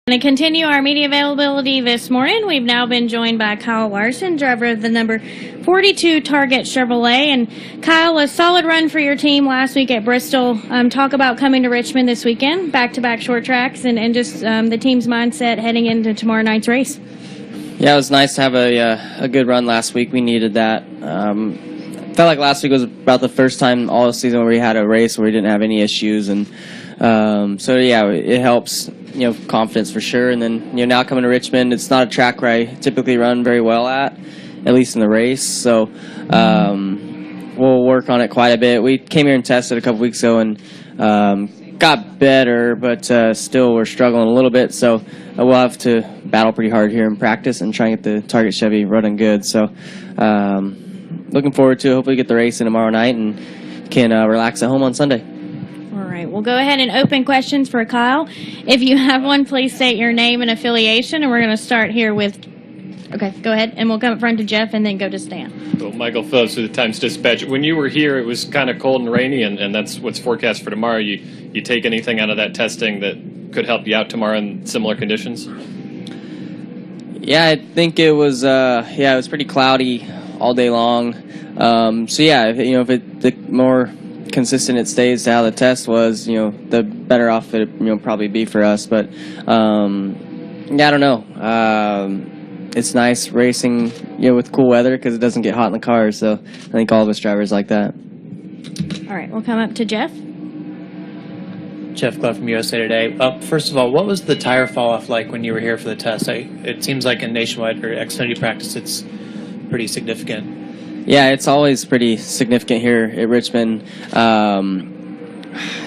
To continue our media availability this morning, we've now been joined by Kyle Larson, driver of the number 42 Target Chevrolet. And Kyle, a solid run for your team last week at Bristol. Talk about coming to Richmond this weekend, back-to-back short tracks, and just the team's mindset heading into tomorrow night's race. Yeah, it was nice to have a good run last week. We needed that. Felt like last week was about the first time all season where we had a race where we didn't have any issues, and so yeah, it helps. Confidence for sure. And then, now coming to Richmond, it's not a track where I typically run very well at least in the race. So we'll work on it quite a bit. We came here and tested a couple weeks ago and got better, but still we're struggling a little bit. So we'll have to battle pretty hard here in practice and try and get the Target Chevy running good. So looking forward to hopefully get the race in tomorrow night and can relax at home on Sunday. All right, we'll go ahead and open questions for Kyle. If you have one, please state your name and affiliation, and we're going to start here with, okay, go ahead, and we'll come up front to Jeff and then go to Stan. Well, Michael Phillips with the Times-Dispatch. When you were here, it was kind of cold and rainy, and that's what's forecast for tomorrow. You take anything out of that testing that could help you out tomorrow in similar conditions? Yeah, I think it was it was pretty cloudy all day long. So yeah, if the more consistent it stays to how the test was, the better off it probably be for us. But I don't know. It's nice racing with cool weather because it doesn't get hot in the cars. So I think all of us drivers like that. All right, we'll come up to Jeff. Jeff Glove from USA Today. First of all, what was the tire fall off like when you were here for the test? It seems like in Nationwide or Xfinity practice, it's pretty significant. Yeah, it's always pretty significant here at Richmond.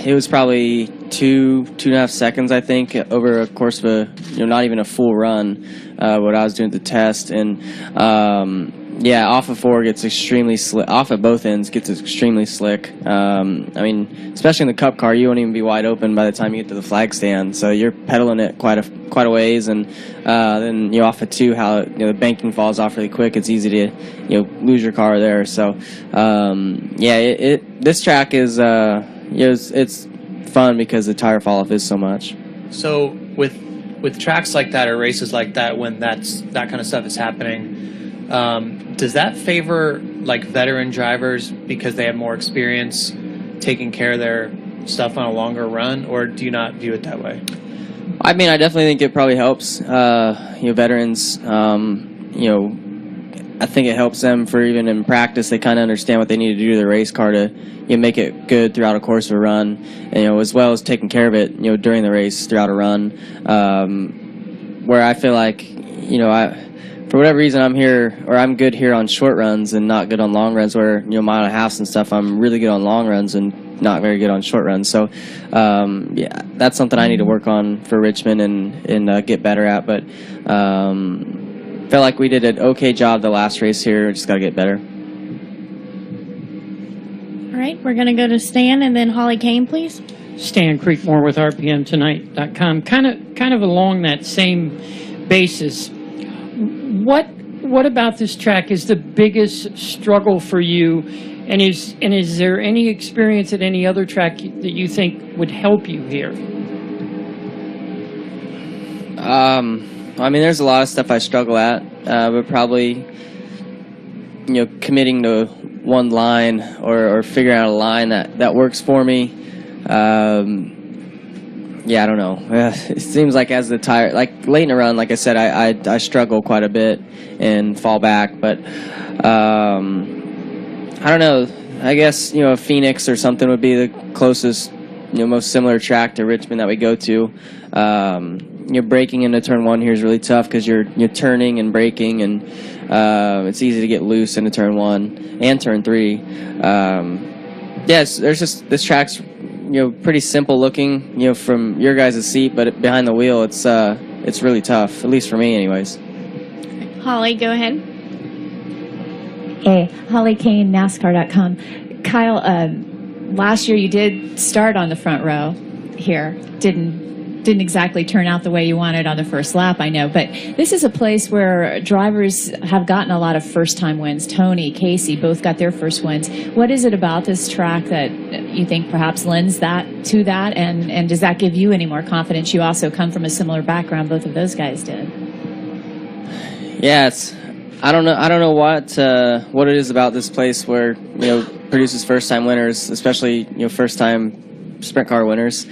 It was probably 2.5 seconds, I think, over a course of a not even a full run. What I was doing at the test, and off of 4 gets extremely slick. Off at both ends gets extremely slick. Especially in the Cup car, you won't even be wide open by the time you get to the flag stand. So you're pedaling it quite a ways, and then off at 2, how the banking falls off really quick. It's easy to lose your car there. So this track is it's fun because the tire fall off is so much. So with tracks like that or races like that, when that kind of stuff is happening, does that favor like veteran drivers because they have more experience taking care of their stuff on a longer run, or do you not view it that way? I definitely think it probably helps veterans. I think it helps them for even in practice. They kind of understand what they need to do to the race car to make it good throughout a course of a run, and, as well as taking care of it during the race throughout a run. Where I feel like for whatever reason I'm here, or I'm good here on short runs and not good on long runs. Where mile and a half and stuff, I'm really good on long runs and not very good on short runs. So that's something I need to work on for Richmond and get better at. But felt like we did an okay job the last race here. Just got to get better. All right, we're going to go to Stan and then Holly Kane, please. Stan Creekmore with RPMTonight.com. Kind of along that same basis. What about this track is the biggest struggle for you, and is there any experience at any other track that you think would help you here? There's a lot of stuff I struggle at, but probably committing to one line or figuring out a line that works for me. I don't know. It seems like as the tire, like late in a run, like I said, I struggle quite a bit and fall back. But I don't know. I guess Phoenix or something would be the closest, most similar track to Richmond that we go to. Braking into turn 1 here is really tough because you're turning and braking, and it's easy to get loose into turn 1 and turn 3. There's just this track's pretty simple looking, from your guys' seat, but behind the wheel, it's really tough, at least for me, anyways. Holly, go ahead. Hey, Holly Kane, NASCAR.com. Kyle, last year you did start on the front row here. Didn't didn't exactly turn out the way you wanted on the first lap, I know. But this is a place where drivers have gotten a lot of first-time wins. Tony, Casey, both got their first wins. What is it about this track that you think perhaps lends that to that? And does that give you any more confidence? You also come from a similar background. Both of those guys did. Yeah, I don't know what it is about this place where produces first-time winners, especially first-time sprint car winners.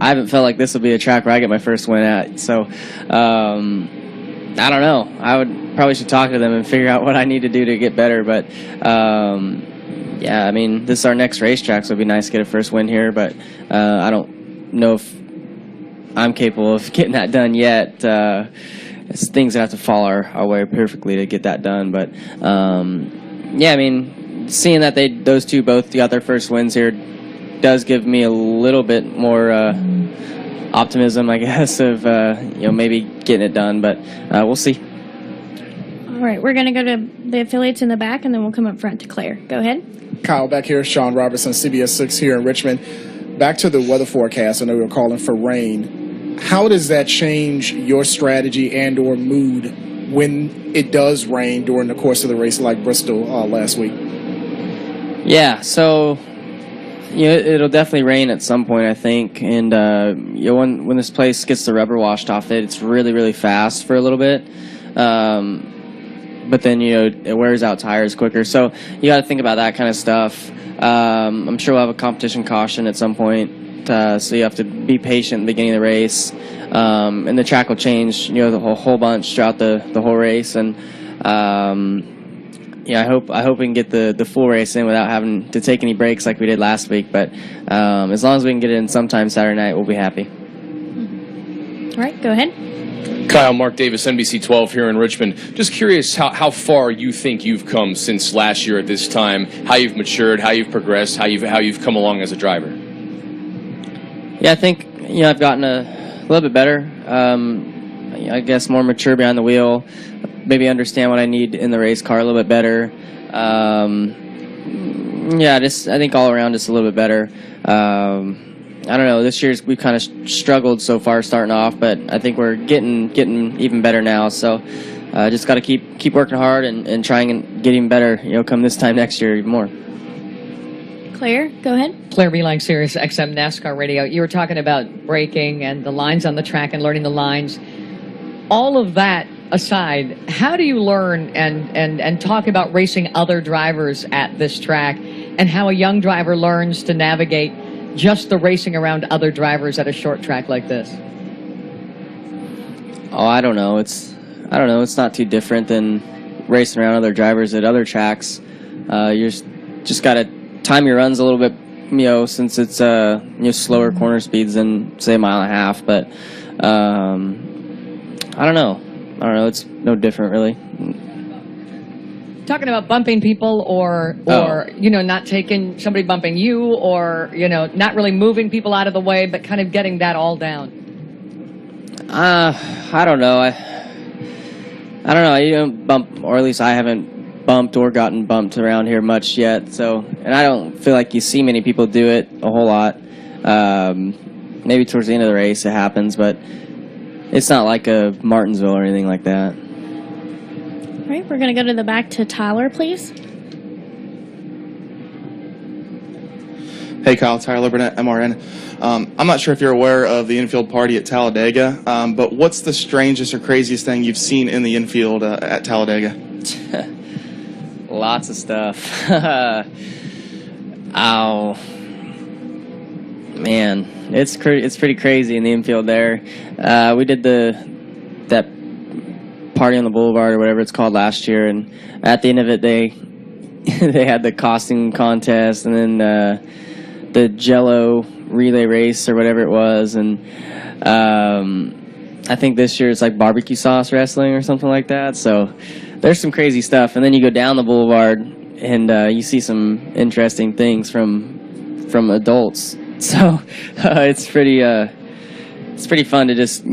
I haven't felt like this will be a track where I get my first win at. So I don't know. I probably should talk to them and figure out what I need to do to get better. But yeah, I mean, this is our next racetrack, so it'd be nice to get a first win here. But I don't know if I'm capable of getting that done yet. It's things that have to fall our way perfectly to get that done. But yeah, I mean, seeing that those two both got their first wins here does give me a little bit more optimism, I guess, of maybe getting it done. But we'll see. All right, we're going to go to the affiliates in the back, and then we'll come up front to Claire. Go ahead. Kyle, back here, Sean Robertson, CBS 6 here in Richmond. Back to the weather forecast. I know we were calling for rain. How does that change your strategy and or mood when it does rain during the course of the race like Bristol last week? Yeah, so it'll definitely rain at some point, I think. And when this place gets the rubber washed off it's really, really fast for a little bit. But then it wears out tires quicker. So you got to think about that kind of stuff. I'm sure we'll have a competition caution at some point. So you have to be patient at the beginning of the race. And the track will change, the whole bunch throughout the whole race. And I hope we can get the full race in without having to take any breaks like we did last week. But as long as we can get it in sometime Saturday night, we'll be happy. All right, go ahead. Kyle, Mark Davis, NBC 12 here in Richmond. Just curious how far you think you've come since last year at this time, how you've matured, how you've progressed, how you've come along as a driver. Yeah, I think I've gotten a little bit better. I guess more mature behind the wheel. Maybe understand what I need in the race car a little bit better. I think all around just a little bit better. I don't know. This year's we've kind of struggled so far starting off, but I think we're getting even better now. So just got to keep working hard and trying and get even better. Come this time next year, even more. Claire, go ahead. Claire Beeline, Sirius XM NASCAR Radio. You were talking about braking and the lines on the track and learning the lines. All of that aside, how do you learn and talk about racing other drivers at this track and how a young driver learns to navigate just the racing around other drivers at a short track like this? Oh, I don't know. It's not too different than racing around other drivers at other tracks. You just got to time your runs a little bit, since it's slower corner speeds than say a mile and a half. But I don't know. It's no different really. Talking about bumping people or not taking somebody bumping you or not really moving people out of the way, but kind of getting that all down. I don't know. I don't know. You don't bump, or at least I haven't bumped or gotten bumped around here much yet. So, and I don't feel like you see many people do it a whole lot. Maybe towards the end of the race it happens, but it's not like a Martinsville or anything like that. All right, we're going to go to the back to Tyler, please. Hey, Kyle, Tyler Burnett, MRN. I'm not sure if you're aware of the infield party at Talladega, but what's the strangest or craziest thing you've seen in the infield at Talladega? Lots of stuff. Oh, man, it's pretty crazy in the infield there. We did that party on the boulevard or whatever it's called last year, and at the end of it they had the costume contest and then the Jello relay race or whatever it was, and I think this year it's like barbecue sauce wrestling or something like that. So there's some crazy stuff, and then you go down the boulevard and you see some interesting things from adults. So it's pretty fun to just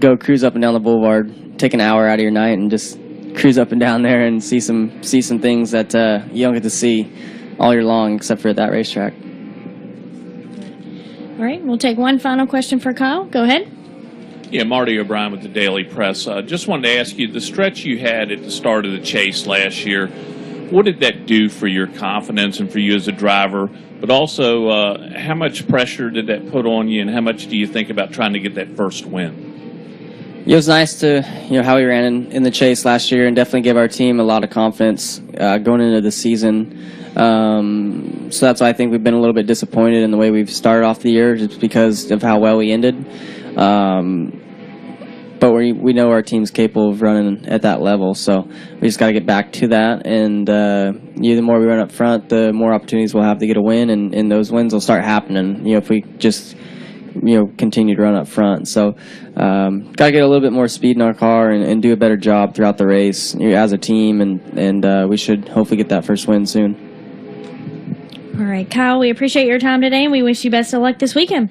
go cruise up and down the boulevard, take an hour out of your night and just cruise up and down there and see some things that you don't get to see all year long except for at that racetrack. All right, we'll take one final question for Kyle. Go ahead. Yeah, Marty O'Brien with the Daily Press. Just wanted to ask you, the stretch you had at the start of the chase last year, what did that do for your confidence and for you as a driver? But also, how much pressure did that put on you, and how much do you think about trying to get that first win? It was nice to, how we ran in the chase last year, and definitely gave our team a lot of confidence going into the season. So that's why I think we've been a little bit disappointed in the way we've started off the year, just because of how well we ended. But we know our team's capable of running at that level, so we just got to get back to that. And the more we run up front, the more opportunities we'll have to get a win, and those wins will start happening. If we just continue to run up front. So got to get a little bit more speed in our car and do a better job throughout the race as a team, and we should hopefully get that first win soon. All right, Kyle, we appreciate your time today, and we wish you best of luck this weekend.